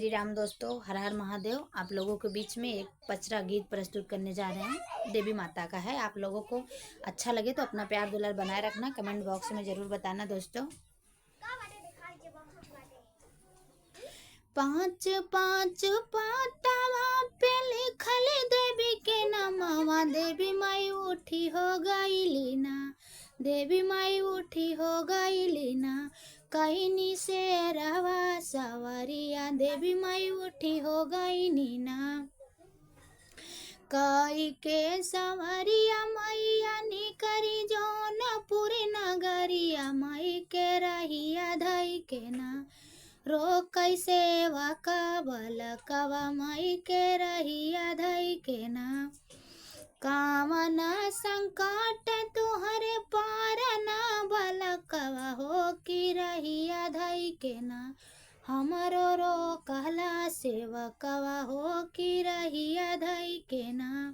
श्री राम दोस्तों, हर हर महादेव। आप लोगों के बीच में एक पचरा गीत प्रस्तुत करने जा रहे हैं, देवी माता का है। आप लोगों को अच्छा लगे तो अपना प्यार दुलार बनाए रखना, कमेंट बॉक्स में जरूर बताना दोस्तों। पाँच पाँच पातावा पे लिखल देवी के नामवा, देवी माई उठी हो गई ना, देवी माई उठी हो गई ना, कहीं से रवा सवरिया, देवी माई उठी हो गई ना, कई के सवरिया मैया निकरी जौनपुरी नगरिया, माई के रहिया धई के ना, रो कैसे वका बलकवा, माई के रहिया धई के ना, कामन संकट तुहरे पार ना बलकवा, हो की रहिया धई के ना, हमरो रो कहला सेवकवा, हो की रहिया धई के ना,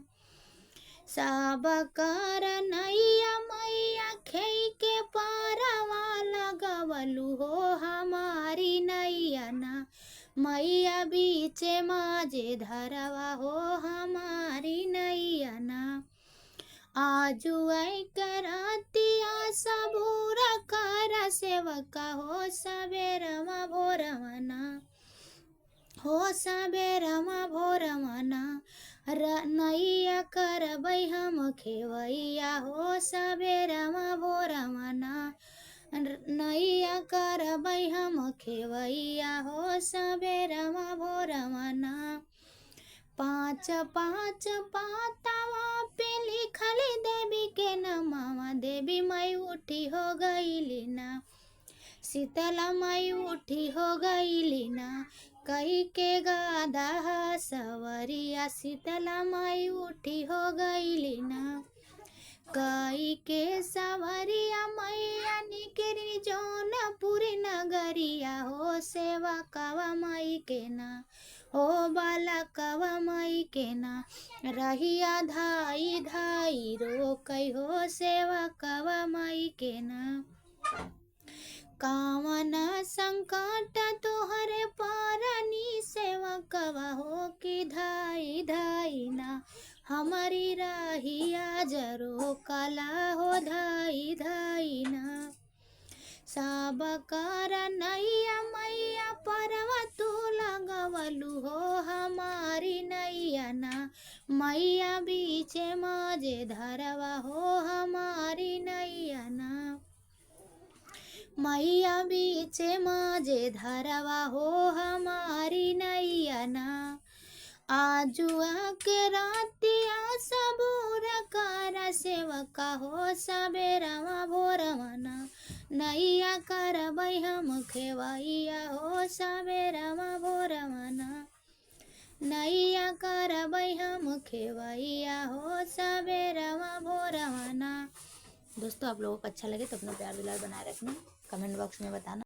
सब कर नैया मैया खेई के पारवा लगवलू हो हमारी नैया ना, मैया बीचे माजे धरवा हो हमारी नैया ना, आजू करतिया सबूर कर सेवका, हो सबेरवा भोरवना, हो सबेरवा भोरवना, नैया करबै हम खेवैया, हो सबेरवा भोरवना, नैया करबै हम खेवैया, हो सबेरवा भोरवना, पाँच पाँच पातावा पे लिखल देवी के नामवा, देवी माई उठी हो गई ना, शीतला माई उठी हो गई ना, कही के गादा सवरिया, शीतला माई उठी हो गई ना, कई के सवरिया मैया निकरी जौनपुरी नगरिया, हो सेवा कवा माई के ना, हो बाला कवा माई के ना, रहिया धाई धाई रोकई, हो सेवा कवा माई के ना, कामन संकट तोहरे पारनी सेवा कवा, हो की धाई धाई ना, हमारी रहिया जरो कला, हो धाई धाई ना, सब कर नैया मैया परवा तू लगवलू हो हमारी नैया ना, मैया बीचे माजे धरवा हो हमारी नैया ना, मैया बीचे माजे धरवा हो हमारी नैया ना, आजुआ के रातिया सबूर कर सेवका, हो सबेरवा भोरवना, नैया करबै हम खेवैया, हो सबेरवा भोरवना, नैया करबै हम खेवैया, हो सबेरवा भोरवना। दोस्तों, आप लोगों को अच्छा लगे तो अपना प्यार दुलार बनाए रखना, कमेंट बॉक्स में बताना।